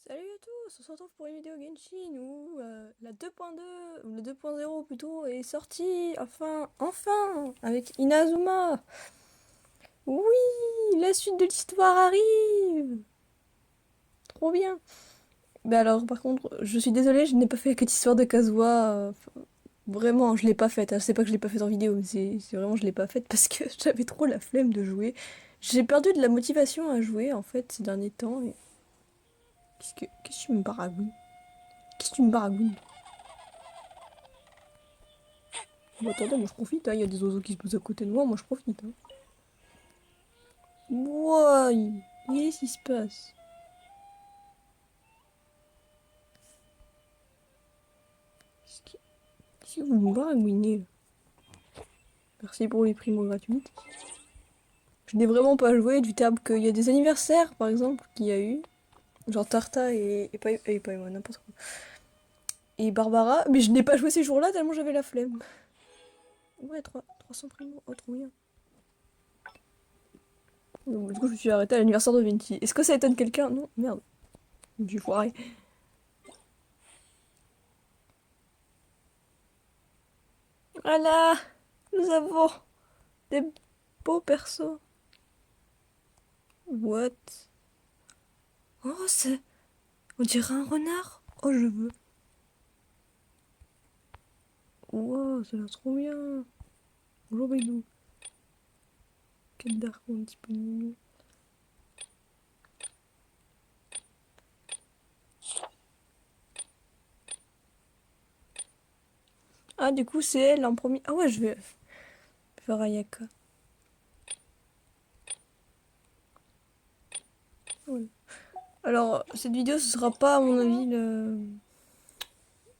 Salut à tous, on se retrouve pour une vidéo Genshin où la 2.2, ou le 2.0 plutôt, est sortie, enfin, avec Inazuma. Oui, la suite de l'histoire arrive. Trop bien. Mais alors, par contre, je suis désolée, je n'ai pas fait cette histoire de Kazuha. Vraiment, je l'ai pas faite. Hein. C'est pas que je l'ai pas faite en vidéo, mais c'est vraiment je l'ai pas faite parce que j'avais trop la flemme de jouer. J'ai perdu de la motivation à jouer en fait ces derniers temps. Et... Qu'est-ce que tu me baragouines? Qu'est-ce que tu me baragouines? Bon, attendez, moi je profite, hein. Il y a des oiseaux qui se posent à côté de moi je profite. Hein. Ouah, qu'est-ce qui se passe? Qu'est-ce que vous me baragouinez là? Merci pour les primos gratuites. Je n'ai vraiment pas joué du terme qu'il y a des anniversaires par exemple qu'il y a eu. Genre Tarta et pas moi, n'importe quoi. Et Barbara, mais je n'ai pas joué ces jours-là tellement j'avais la flemme. Ouais, 300 primos, oh trop bien. Donc, du coup, je me suis arrêtée à l'anniversaire de Venti. Est-ce que ça étonne quelqu'un? Non, merde. Du foiré. Voilà, nous avons des beaux persos. What? Oh, c'est... On dirait un renard. Oh, je veux. Wow, ça a l'air trop bien. Bonjour, Beidou. Quel dark disponible. Ah, du coup, c'est elle en premier. Ah ouais, je vais faire Ayaka. Ouais. Alors, cette vidéo, ce sera pas, à mon avis, le...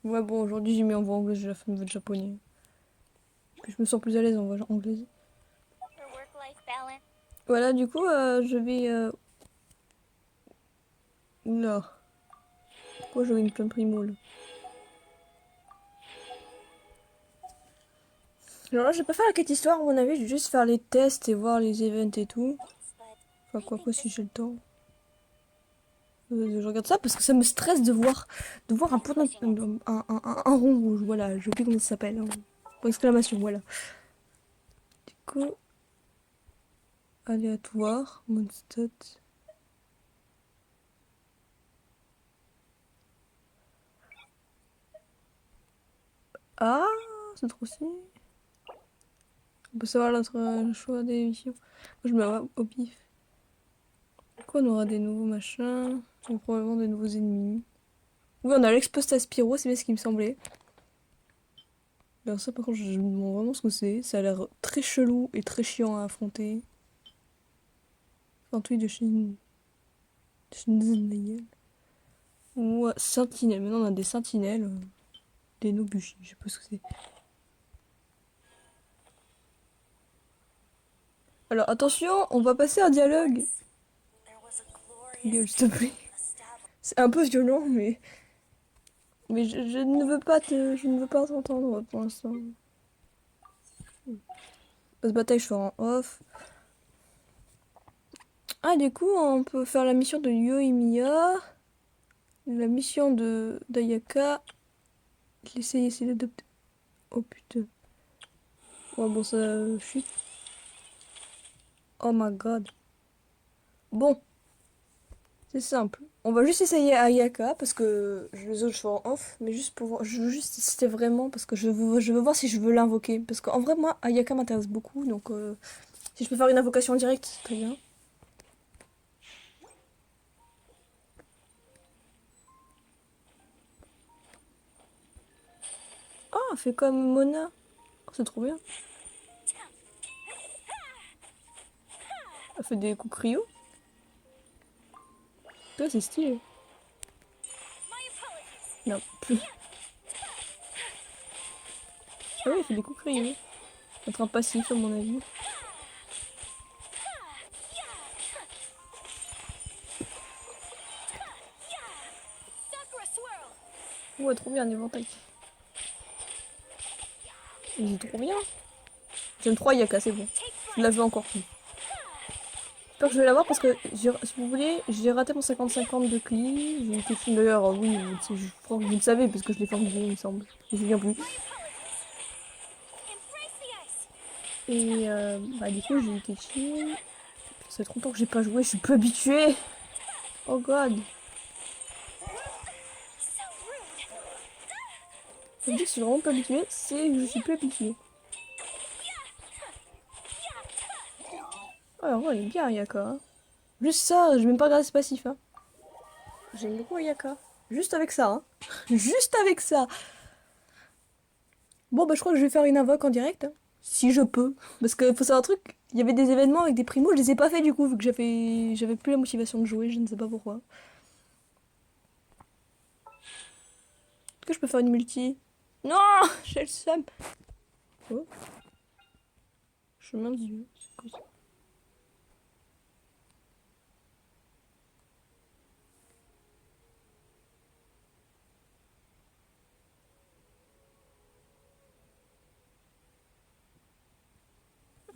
Ouais, bon, aujourd'hui, j'ai mis en voix anglaise, j'ai la fin de voix japonais. Je me sens plus à l'aise en voix anglaise. Voilà, du coup, je vais... Oula. Pourquoi je une plein de primo, là? Alors là, je vais pas faire la quête histoire, à mon avis, je vais juste faire les tests et voir les events et tout. Enfin, quoi si j'ai le temps. Je regarde ça parce que ça me stresse de voir un point un rond rouge, voilà, j'ai oublié comment ça s'appelle. Hein. Point d'exclamation, voilà. Du coup, aléatoire, mode stat. Ah, c'est trop stylé. On peut savoir notre choix des missions. Moi, je me mets au pif. Du coup, on aura des nouveaux machins, et probablement des nouveaux ennemis. Oui, on a l'expost à Spyro, c'est bien ce qui me semblait. Alors ça, par contre, je me demande vraiment ce que c'est. Ça a l'air très chelou et très chiant à affronter. Enfin, tweet de Shinzen. Ou sentinelle. Maintenant, on a des sentinelles. Des nobushi, je sais pas ce que c'est. Alors, attention, on va passer un dialogue. Gueule, s'il te plaît. C'est un peu violent, mais... Mais je ne veux pas je ne veux pas t'entendre pour l'instant. Basse bataille, je ferai en off. Ah, du coup, on peut faire la mission de Yoimiya. La mission de d'Ayaka. Essayer d'adopter. Oh putain. Ouais, bon, ça chute. Oh my god. Bon, c'est simple. On va juste essayer Ayaka parce que les autres je fais en off, mais juste pour voir. Je veux juste tester vraiment parce que je veux voir si je veux l'invoquer. Parce qu'en vrai, moi, Ayaka m'intéresse beaucoup, donc si je peux faire une invocation en direct, c'est très bien. Ah, fait comme Mona. Oh, c'est trop bien. Elle fait des coups cryo. Ça, c'est stylé. Non, plus. Ah oui, elle fait des coups cryo. Être un passif, à mon avis. Ouais, trop bien, un éventail. Il est trop bien. J'aime trop Ayaka, c'est bon. Je la veux encore plus. J'espère que je vais l'avoir parce que, si vous voulez, j'ai raté mon 50-50 de cli. J'ai été fine d'ailleurs, oui, je crois que vous le savez parce que je l'ai formulé, il me semble. Je me souviens plus. Et bah, du coup, j'ai été chill. Ça fait trop longtemps que j'ai pas joué, je suis peu habituée. Oh god. Je me dis que je suis vraiment pas habituée, c'est que je suis plus habituée. Oh, en vrai, il est bien, Yaka. Hein. Juste ça, je vais même pas regarder ce passif. Hein. J'aime beaucoup Yaka. Juste avec ça. Hein. Juste avec ça. Bon, bah, je crois que je vais faire une invoque en direct. Hein. Si je peux. Parce que faut savoir un truc, il y avait des événements avec des primos, je les ai pas fait du coup, vu que j'avais plus la motivation de jouer, je ne sais pas pourquoi. Est-ce que je peux faire une multi? Non! J'ai le seum. Oh. Chemin Dieu. C'est quoi ça?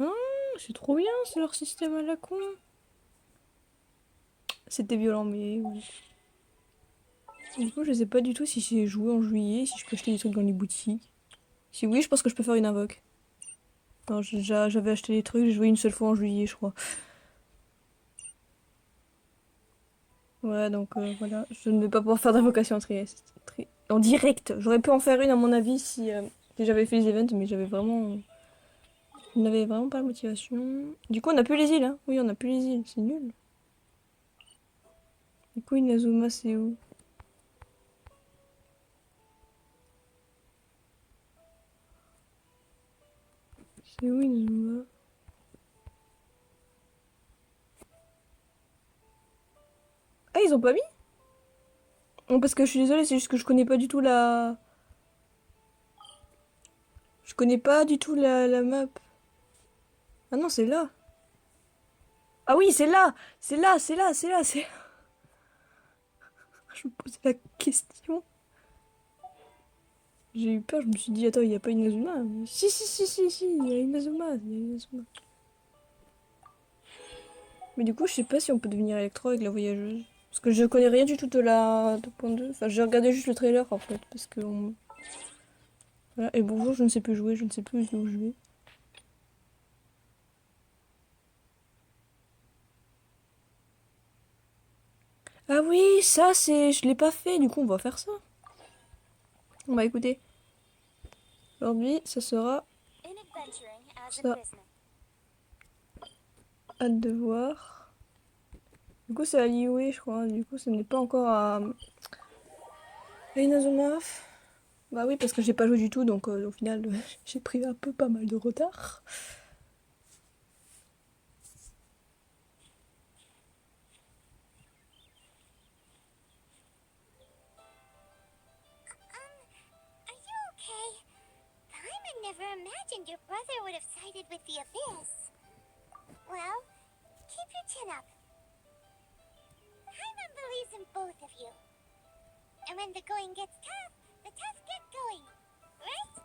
Ah, c'est trop bien, c'est leur système à la con. C'était violent, mais oui. Du coup, je sais pas du tout si c'est joué en juillet, si je peux acheter des trucs dans les boutiques. Si oui, je pense que je peux faire une invoque. Non, j'avais acheté des trucs, j'ai joué une seule fois en juillet, je crois. Ouais, donc voilà, je ne vais pas pouvoir faire d'invocation en direct. J'aurais pu en faire une à mon avis si j'avais fait les events, mais je n'avais vraiment pas la motivation. Du coup, on n'a plus les îles, hein. Oui, on n'a plus les îles, c'est nul. Du coup, Inazuma, c'est où? C'est où Inazuma? Ah, ils ont pas mis? Non, parce que je suis désolée, c'est juste que je connais pas du tout la... Je connais pas du tout la map. Ah non, c'est là. Ah oui, c'est là. C'est là, c'est là, c'est là, c'est... Je me posais la question. J'ai eu peur, je me suis dit, attends, il n'y a pas Inazuma. Si, il y a Inazuma, il y a Inazuma. Mais du coup, je sais pas si on peut devenir électro avec la voyageuse. Parce que je connais rien du tout de la 2.2. Enfin, j'ai regardé juste le trailer en fait. Parce que. Voilà. Et bonjour, je ne sais plus jouer, je ne sais plus où je vais. Ah oui, ça c'est. Je l'ai pas fait, du coup on va faire ça. On va écouter. Aujourd'hui, ça sera. Ça. Hâte de voir. Du coup, c'est à Liyue, je crois. Du coup, ce n'est pas encore à Inazuma. Bah oui, parce que j'ai pas joué du tout, donc au final, j'ai pris un peu pas mal de retard. Never imagined your brother would have sided with the abyss. Well, keep your chin up. Paimon believes in both of you. And when the going gets tough, the tough get going, right?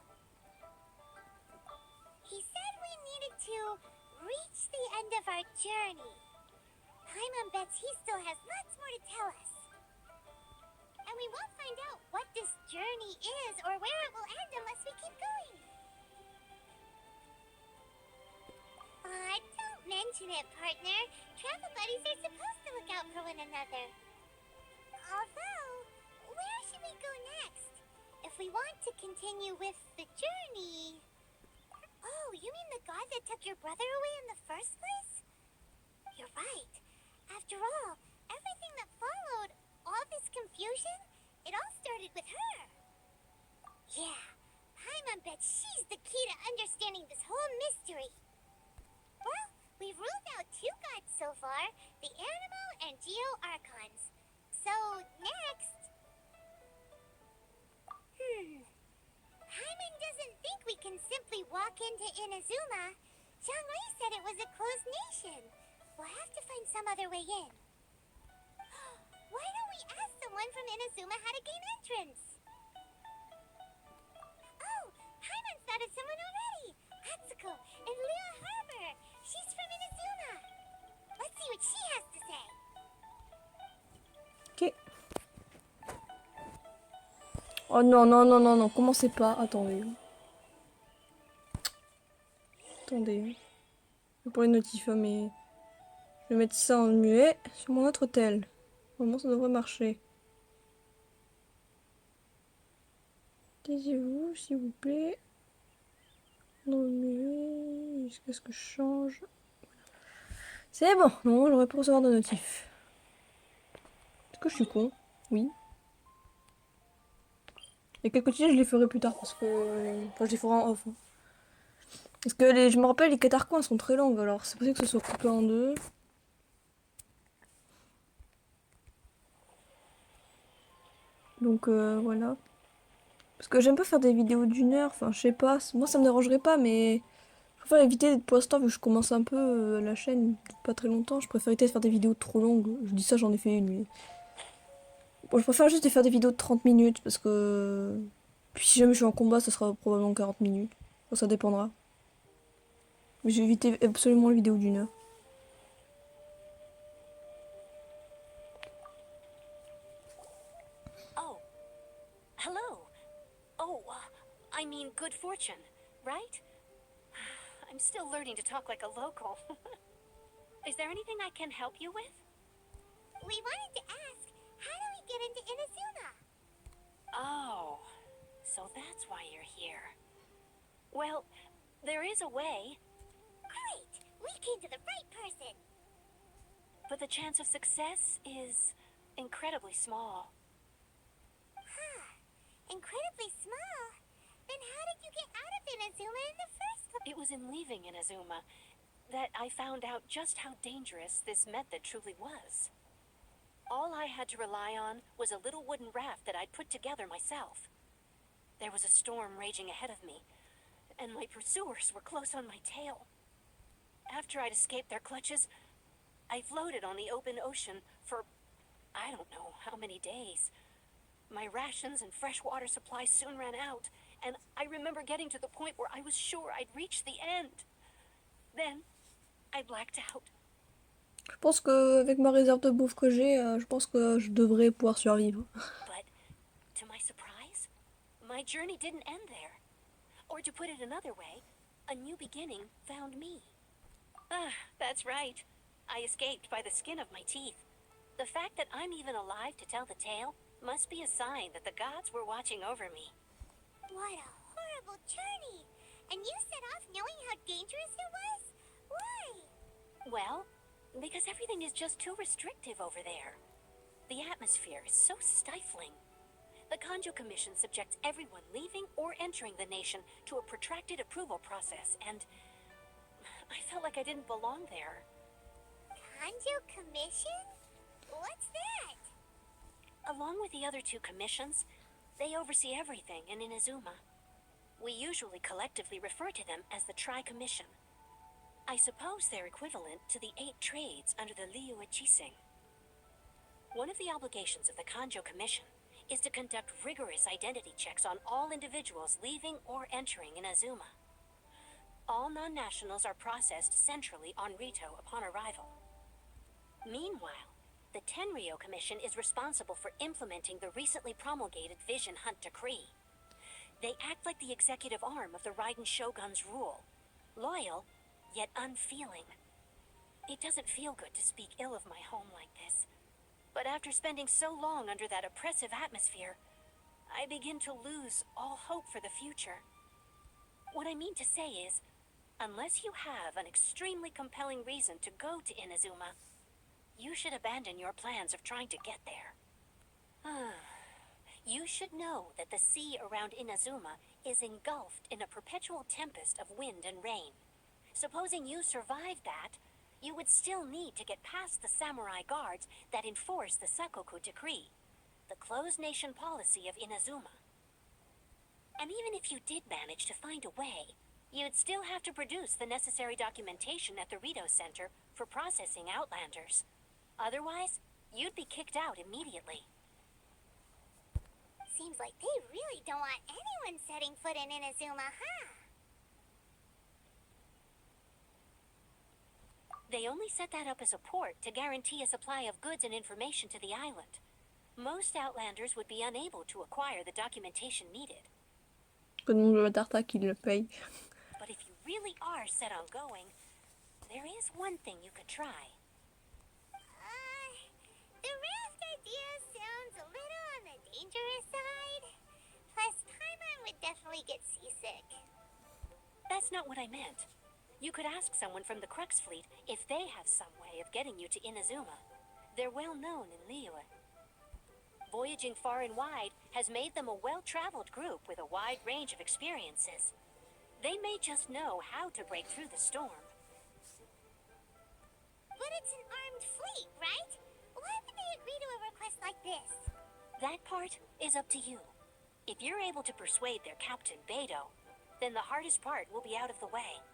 He said we needed to reach the end of our journey. Paimon bets he still has lots more to tell us. And we won't find out what this journey is or where it will end unless we keep going. Don't mention it, partner. Travel buddies are supposed to look out for one another. Although, where should we go next? If we want to continue with the journey... Oh, you mean the god that took your brother away in the first place? You're right. After all, everything that followed, all this confusion, it all started with her. Yeah, Paimon bets she's the key to understanding this whole mystery. Well, we've ruled out two gods so far, the Animo and Geo Archons. So, next... Paimon doesn't think we can simply walk into Inazuma. Zhang-Rui said it was a closed nation. We'll have to find some other way in. Why don't we ask someone from Inazuma how to gain entrance? Oh, Paimon's thought of someone already! Atsuko in Lua Harbor! She's from Inazuma! Let's see what she has to say. Ok. Oh non, non, non, non, non, commencez pas. Attendez. Attendez. Pour les notifs, mais... Je vais mettre ça en muet sur mon autre tel. Normalement, ça devrait marcher. Taisez-vous, s'il vous plaît. Dans le muet, jusqu'à ce que je change. C'est bon, non, j'aurais pu recevoir de notifs. Est-ce que je suis con? Oui. Et quelques titres, je les ferai plus tard parce que. Enfin, je les ferai en off. Hein. Parce que je me rappelle, les catarcoins sont très longues alors c'est possible que ce soit coupé en deux. Donc voilà. Parce que j'aime pas faire des vidéos d'une heure, enfin je sais pas, moi ça me dérangerait pas mais je préfère éviter pour l'instant vu que je commence un peu la chaîne depuis pas très longtemps, je préfère éviter de faire des vidéos trop longues. Je dis ça, j'en ai fait une mais... Bon, je préfère juste de faire des vidéos de 30 minutes parce que... Puis si jamais je suis en combat, ça sera probablement 40 minutes. Enfin, ça dépendra. Mais j'ai évité absolument les vidéos d'une heure. Oh, hello. Oh, I mean good fortune, right? I'm still learning to talk like a local. Is there anything I can help you with? We wanted to ask, how do we get into Inazuma? Oh, so that's why you're here. Well, there is a way, Great! We came to the right person! but the chance of success is incredibly small. Incredibly small? Then how did you get out of Inazuma in the first place? It was in leaving Inazuma that I found out just how dangerous this method truly was. All I had to rely on was a little wooden raft that I'd put together myself. There was a storm raging ahead of me, and my pursuers were close on my tail. After I'd escaped their clutches, I floated on the open ocean for I don't know how many days. My rations and fresh water supplies soon ran out, and I remember getting to the point where I was sure I'd reached the end. Then, I blacked out. Je pense que avec ma réserve de bouffe que j'ai, je pense que je devrais pouvoir survivre. But, to my surprise, my journey didn't end there. Or to put it another way, a new beginning found me. Ah, that's right. I escaped by the skin of my teeth. The fact that I'm even alive to tell the tale must be a sign that the gods were watching over me. What a horrible journey! And you set off knowing how dangerous it was? Why? Well, because everything is just too restrictive over there. The atmosphere is so stifling. The Kanjo Commission subjects everyone leaving or entering the nation to a protracted approval process, and I felt like I didn't belong there. Kanjo Commission? What's that? Along with the other two commissions, they oversee everything in Inazuma. We usually collectively refer to them as the Tri-Commission. I suppose they're equivalent to the 8 trades under the Liu Ichising. One of the obligations of the Kanjo Commission is to conduct rigorous identity checks on all individuals leaving or entering Inazuma. All non-nationals are processed centrally on Rito upon arrival. Meanwhile, the Tenryo Commission is responsible for implementing the recently promulgated Vision Hunt Decree. They act like the executive arm of the Raiden Shogun's rule, loyal, yet unfeeling. It doesn't feel good to speak ill of my home like this, but after spending so long under that oppressive atmosphere, I begin to lose all hope for the future. What I mean to say is, unless you have an extremely compelling reason to go to Inazuma, you should abandon your plans of trying to get there. You should know that the sea around Inazuma is engulfed in a perpetual tempest of wind and rain. Supposing you survived that, you would still need to get past the samurai guards that enforce the Sakoku Decree, the closed nation policy of Inazuma. And even if you did manage to find a way, you'd still have to produce the necessary documentation at the Rito Center for processing Outlanders. Otherwise, you'd be kicked out immediately. Seems like they really don't want anyone setting foot in Inazuma, huh? They only set that up as a port to guarantee a supply of goods and information to the island. Most Outlanders would be unable to acquire the documentation needed. Que demande le tarta qui le paye. But if you really are set on going, there is one thing you could try. The raft idea sounds a little on the dangerous side. Plus, Paimon would definitely get seasick. That's not what I meant. You could ask someone from the Crux fleet if they have some way of getting you to Inazuma. They're well known in Liyue. Voyaging far and wide has made them a well-traveled group with a wide range of experiences. They may just know how to break through the storm. But it's an armed fleet, right? Why would they agree to a request like this? That part is up to you. If you're able to persuade their captain, Beidou, then the hardest part will be out of the way.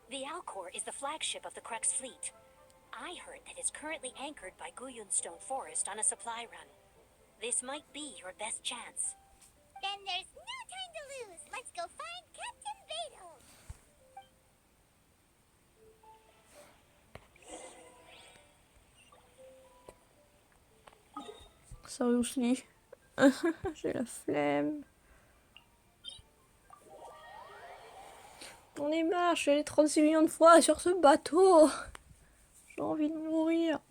The Alcor is the flagship of the Crux fleet. I heard that it's currently anchored by Guyunstone Forest on a supply run. This might be your best chance. Then there's no time to lose. Let's go find Captain Beidou. Seriously. J'ai la flemme. On est marre, je suis allée 36 millions de fois sur ce bateau. J'ai envie de mourir.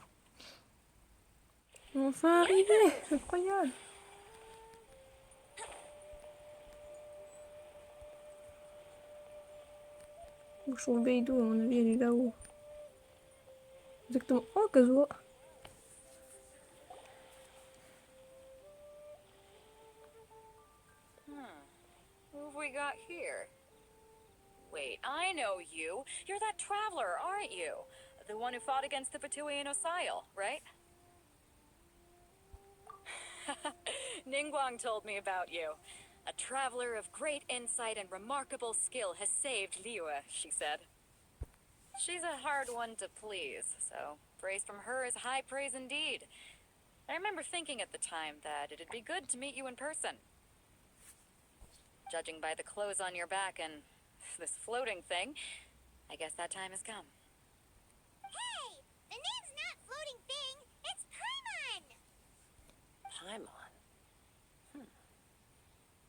On est enfin arrivé, incroyable. Je trouve Beidou, à mon avis, elle est là-haut. Exactement. Oh, Kazuo. Who have we got here? Wait, I know you. You're that traveler, aren't you? The one who fought against the Fatui and Osail, right? Ningguang told me about you. A traveler of great insight and remarkable skill has saved Liyue, she said. She's a hard one to please, so praise from her is high praise indeed. I remember thinking at the time that it'd be good to meet you in person. Judging by the clothes on your back and this floating thing, I guess that time has come. Hey! The name's not Floating Thing. It's Paimon! Paimon?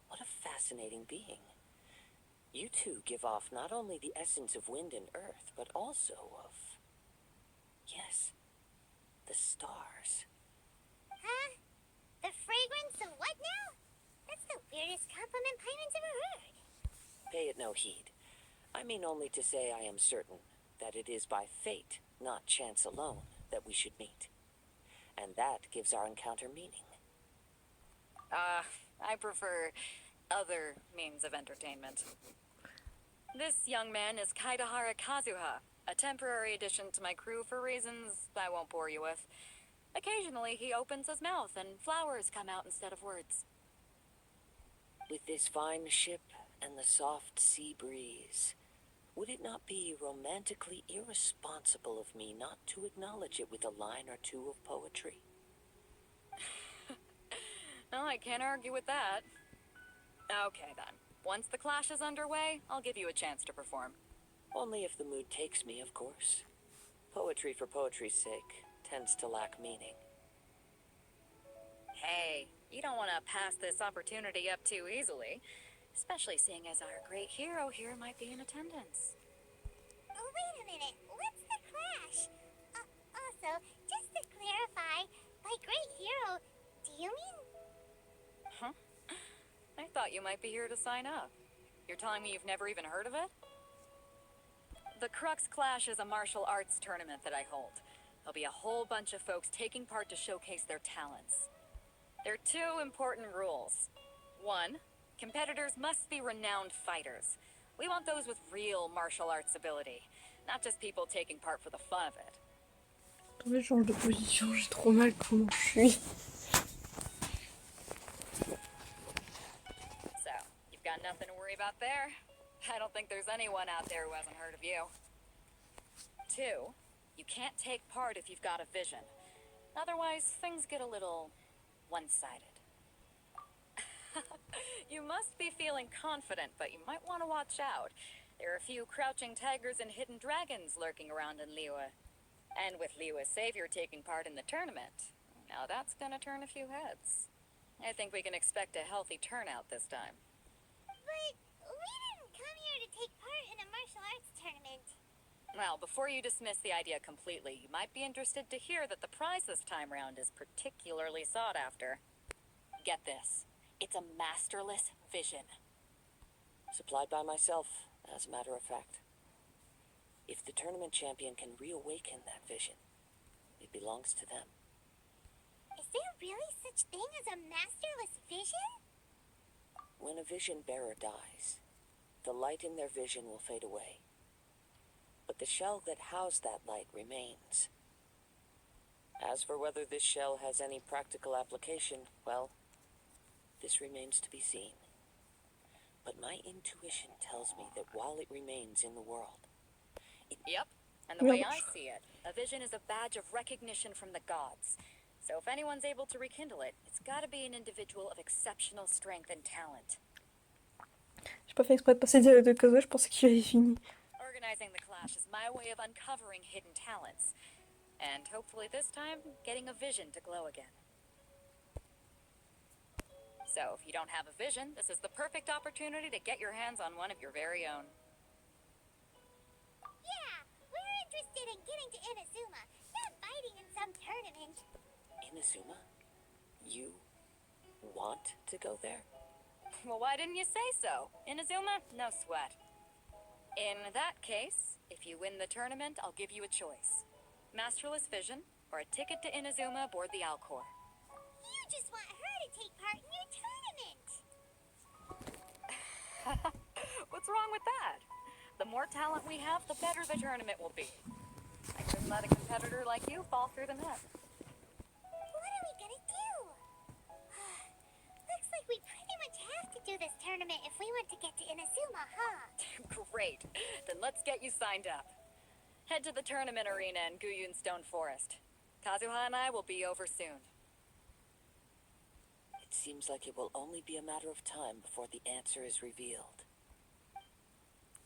What a fascinating being. You two give off not only the essence of wind and earth, but also of... yes, the stars. Huh? The fragrance of what now? That's the weirdest compliment Paimon's ever heard. Pay it no heed. I mean only to say I am certain that it is by fate, not chance alone, that we should meet. And that gives our encounter meaning. I prefer other means of entertainment. This young man is Kaidahara Kazuha, a temporary addition to my crew for reasons I won't bore you with. Occasionally he opens his mouth and flowers come out instead of words. With this fine ship and the soft sea breeze, would it not be romantically irresponsible of me not to acknowledge it with a line or two of poetry? No, I can't argue with that. Okay then. Once the clash is underway, I'll give you a chance to perform. Only if the mood takes me, of course. Poetry for poetry's sake tends to lack meaning. Hey, you don't want to pass this opportunity up too easily, especially seeing as our great hero here might be in attendance. Oh, wait a minute. What's the clash? Also, just to clarify, by great hero, do you mean... Huh? I thought you might be here to sign up. You're telling me you've never even heard of it? The Crux Clash is a martial arts tournament that I hold. There'll be a whole bunch of folks taking part to showcase their talents. There are two important rules. One, competitors must be renowned fighters. We want those with real martial arts ability, not just people taking part for the fun of it. Attendez, je change de position, j'ai trop mal comment je suis. So, you've got nothing to worry about there. I don't think there's anyone out there who hasn't heard of you. Two, you can't take part if you've got a vision. Otherwise, things get a little one-sided. You must be feeling confident, but you might want to watch out. There are a few crouching tigers and hidden dragons lurking around in Liyue. And with Liyue's savior taking part in the tournament, now that's gonna turn a few heads. I think we can expect a healthy turnout this time. But we didn't come here to take part in a martial arts tournament. Well, before you dismiss the idea completely, you might be interested to hear that the prize this time round is particularly sought after. Get this. It's a masterless vision. Supplied by myself, as a matter of fact. If the tournament champion can reawaken that vision, it belongs to them. Is there really such thing as a masterless vision? When a vision bearer dies, the light in their vision will fade away. But the shell that housed that light remains. As for whether this shell has any practical application, well, this remains to be seen. But my intuition tells me that while it remains in the world, Yep. And the way I see it, a vision is a badge of recognition from the gods. So if anyone's able to rekindle it, it's gotta be an individual of exceptional strength and talent. J'ai pas fait exprès de passer de cause, je pensais qu'il avait fini. Organizing the clash is my way of uncovering hidden talents. And hopefully this time, getting a vision to glow again. So if you don't have a vision, this is the perfect opportunity to get your hands on one of your very own. Yeah, we're interested in getting to Inazuma, not fighting in some tournament. Inazuma? You want to go there? Well, why didn't you say so? Inazuma? No sweat. In that case, if you win the tournament, I'll give you a choice. Masterless vision, or a ticket to Inazuma aboard the Alcor. You just want her to take part in your tournament. What's wrong with that? The more talent we have, the better the tournament will be. I couldn't let a competitor like you fall through the net. What are we gonna do? Looks like we pretty much have to do this tournament if we want to get to Inazuma, huh? Great. Then let's get you signed up. Head to the tournament arena in Guyun Stone Forest. Kazuha and I will be over soon. It seems like it will only be a matter of time before the answer is revealed.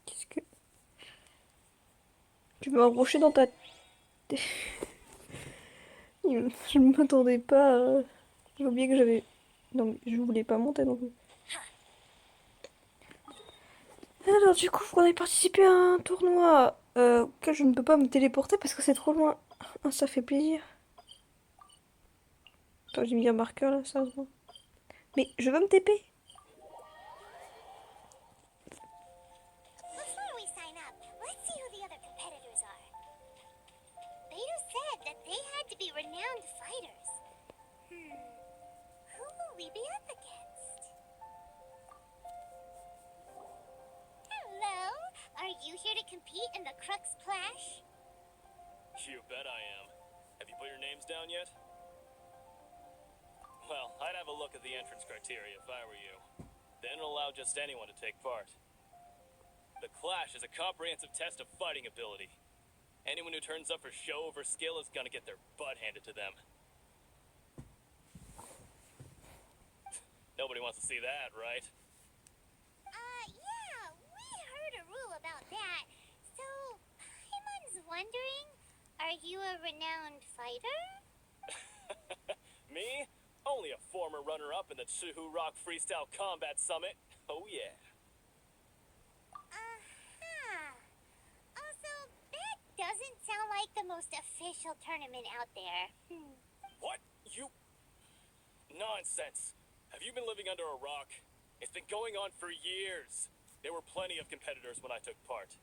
Qu'est-ce que... Tu m'as embroché dans ta... Je ne m'attendais pas... J'ai oublié que j'avais... Non mais je voulais pas monter non plus. Alors du coup, on a participé à un tournoi auquel je ne peux pas me téléporter parce que c'est trop loin. Ah, ça fait plaisir. Attends, j'ai mis un marqueur là, ça va. Mais je veux me TP. Before we sign up, let's see who the other competitors are. Beidou said that they had to be renowned fighters. Who will we be up against? Hello, are you here to compete in the Crux clash? You bet I am. Have you put your names down yet? Well, I'd have a look at the entrance criteria if I were you. Then allow just anyone to take part. The Clash is a comprehensive test of fighting ability. Anyone who turns up for show over skill is gonna get their butt handed to them. Nobody wants to see that, right? Yeah, we heard a rule about that. So, Paimon's wondering, are you a renowned fighter? Me? Only a former runner-up in the Chihu Rock Freestyle Combat Summit. Oh yeah. Also, that doesn't sound like the most official tournament out there. What? You... Nonsense. Have you been living under a rock? It's been going on for years. There were plenty of competitors when I took part.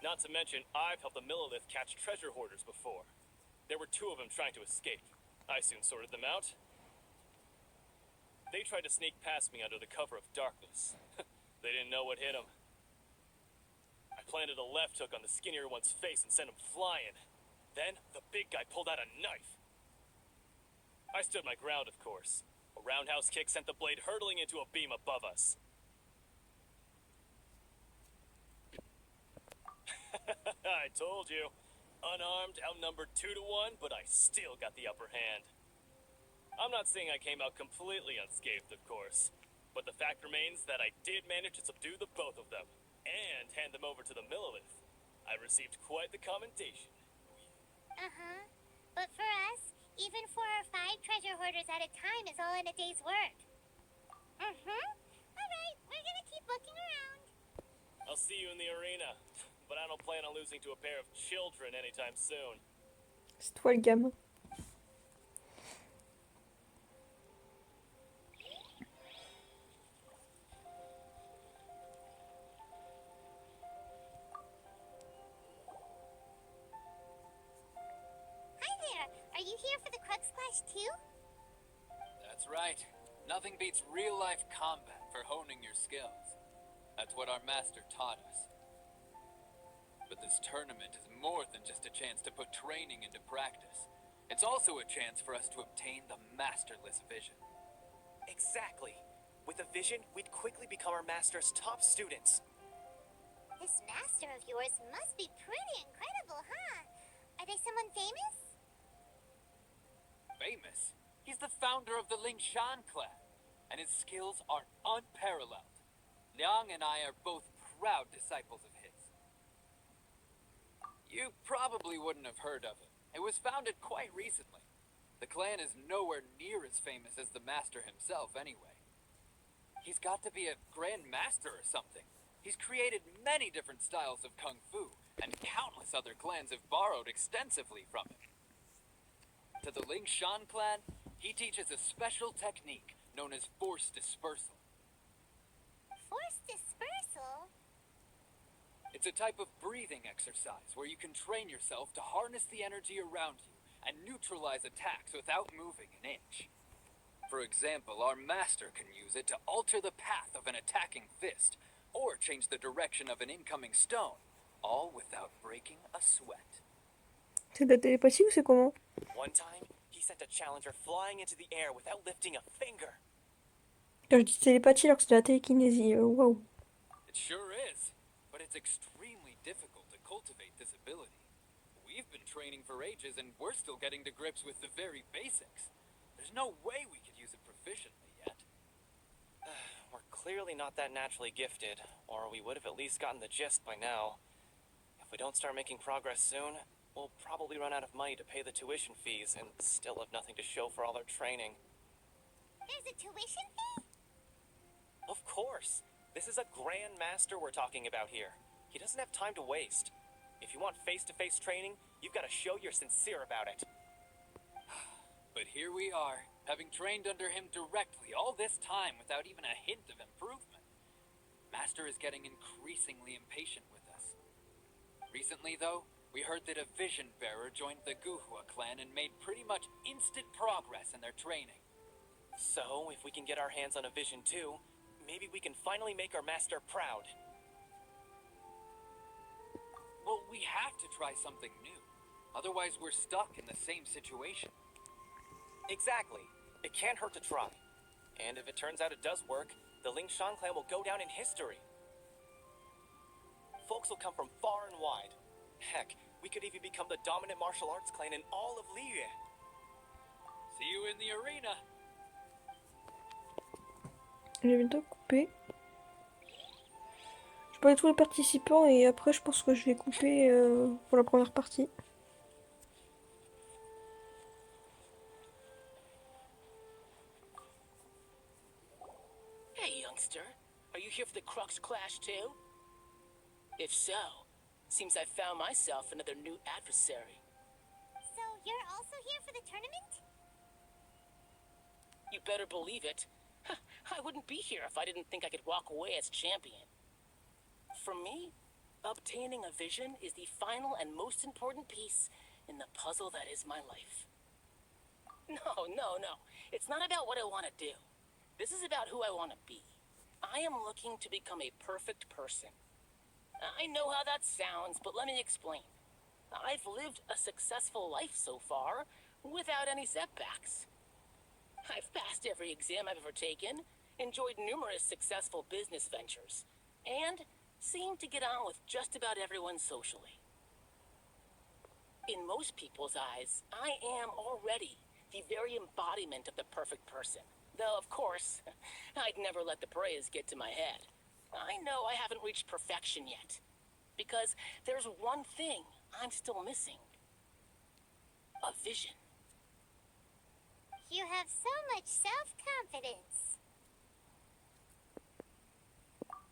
Not to mention, I've helped the Millilith catch treasure hoarders before. There were 2 of them trying to escape. I soon sorted them out. They tried to sneak past me under the cover of darkness. They didn't know what hit them. I planted a left hook on the skinnier one's face and sent him flying. Then, the big guy pulled out a knife. I stood my ground, of course. A roundhouse kick sent the blade hurtling into a beam above us. I told you. Unarmed, outnumbered 2 to 1, but I still got the upper hand. I'm not saying I came out completely unscathed, of course. But the fact remains that I did manage to subdue the both of them. and hand them over to the Millilith. I received quite the commendation. Uh-huh. But for us, even 4 or 5 treasure hoarders at a time is all in a day's work. Mm-hmm. Alright, we're gonna keep looking around. I'll see you in the arena, but I don't plan on losing to a pair of children anytime soon. C'est toi le gamin. Hi there. Are you here for the Crux Clash too? That's right. Nothing beats real-life combat for honing your skills. That's what our master taught us. But this tournament is more than just a chance to put training into practice. It's also a chance for us to obtain the masterless vision. Exactly. With a vision, we'd quickly become our master's top students. This master of yours must be pretty incredible, huh? Are they someone famous? Famous? He's the founder of the Lingshan clan, and his skills are unparalleled. Liang and I are both proud disciples of his. You probably wouldn't have heard of it. It was founded quite recently. The clan is nowhere near as famous as the master himself, anyway. He's got to be a grand master or something. He's created many different styles of kung fu, and countless other clans have borrowed extensively from him. To the Lingshan clan, he teaches a special technique known as force dispersal. Force dispersal? It's a type of breathing exercise where you can train yourself to harness the energy around you and neutralize attacks without moving an inch. For example, our master can use it to alter the path of an attacking fist, or change the direction of an incoming stone, all without breaking a sweat. C'est de la télépathie ou c'est comment? One time, he sent a challenger flying into the air without lifting a finger. Quand je dis télépathie alors que c'est de la télékinésie, waouh. It sure is, but it's extremely difficult to cultivate this ability. We've been training for ages and we're still getting to grips with the very basics. There's no way we could use it proficiently yet. We're clearly not that naturally gifted, or we would have at least gotten the gist by now. If we don't start making progress soon, we'll probably run out of money to pay the tuition fees and still have nothing to show for all our training. There's a tuition fee? Of course. This is a grand master we're talking about here. He doesn't have time to waste. If you want face-to-face training, you've got to show you're sincere about it. But here we are, having trained under him directly all this time without even a hint of improvement. Master is getting increasingly impatient with us. Recently, though, we heard that a vision bearer joined the Guhua clan and made pretty much instant progress in their training. So, if we can get our hands on a vision too, maybe we can finally make our master proud. Well, we have to try something new. Otherwise, we're stuck in the same situation. Exactly. It can't hurt to try. And if it turns out it does work, the Lingshan clan will go down in history. Folks will come from far and wide. Heck, we could even become the dominant martial arts clan in all of Liyue. See you in the arena. Je vais bientôt couper. Je parlais tous les participants et après je pense que je vais couper pour la première partie. Hey, youngster. Are you here for the Crux Clash too? If so, seems I found myself another new adversary. So you're also here for the tournament? You better believe it. I wouldn't be here if I didn't think I could walk away as champion. For me, obtaining a vision is the final and most important piece in the puzzle that is my life. No. It's not about what I want to do. This is about who I want to be. I am looking to become a perfect person. I know how that sounds, but let me explain. I've lived a successful life so far, without any setbacks. I've passed every exam I've ever taken, enjoyed numerous successful business ventures, and seem to get on with just about everyone socially. In most people's eyes, I am already the very embodiment of the perfect person. Though, of course, I'd never let the praise get to my head. I know I haven't reached perfection yet. Because there's one thing I'm still missing. A vision. You have so much self-confidence.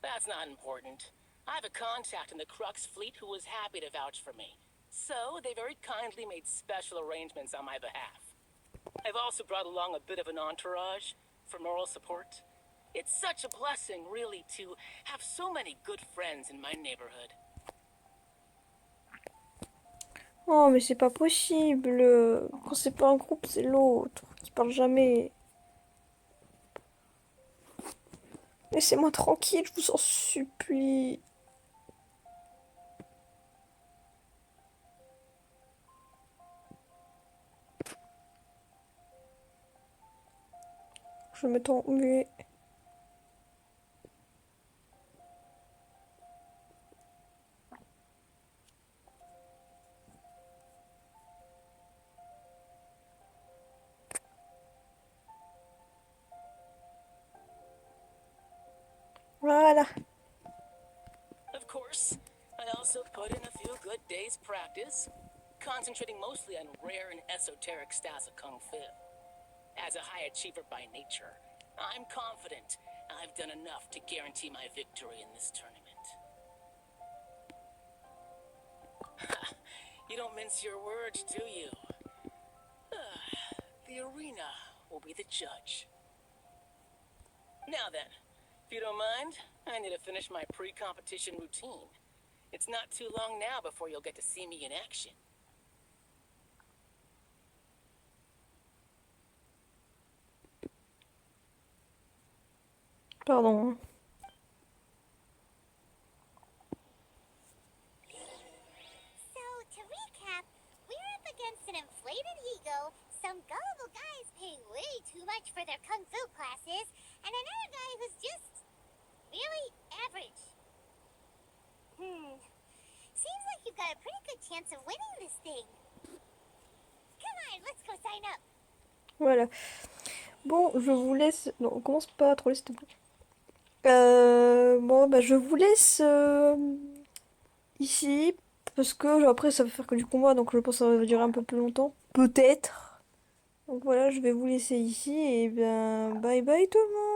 That's not important. I have a contact in the Crux fleet who was happy to vouch for me. So they very kindly made special arrangements on my behalf. I've also brought along a bit of an entourage for moral support. It's such a blessing, really, to have so many good friends in my neighborhood. Oh, mais c'est pas possible. Quand c'est pas un groupe, c'est l'autre qui parle jamais. Laissez-moi tranquille, je vous en supplie. Je vais mettre en muet. Voilà. Of course, I also put in a few good days' practice, concentrating mostly on rare and esoteric styles of Kung Fu. As a high achiever by nature, I'm confident I've done enough to guarantee my victory in this tournament. You don't mince your words, do you? The arena will be the judge. Now then, if you don't mind, I need to finish my pre-competition routine. It's not too long now before you'll get to see me in action. Pardon. So, to recap, we're up against an inflated ego, some gullible guys paying way too much for their kung fu classes, and another guy who's just really average. Seems like you've got a pretty good chance of winning this thing. Come on, let's go sign up. Voilà. Bon, je vous laisse... Non, on commence pas à troller, s'il te plaît. Bon, bah, je vous laisse ici. Parce que genre, après, ça va faire que du combat. Donc, je pense que ça va durer un peu plus longtemps. Peut-être. Donc, voilà, je vais vous laisser ici. Et bien, bye bye tout le monde.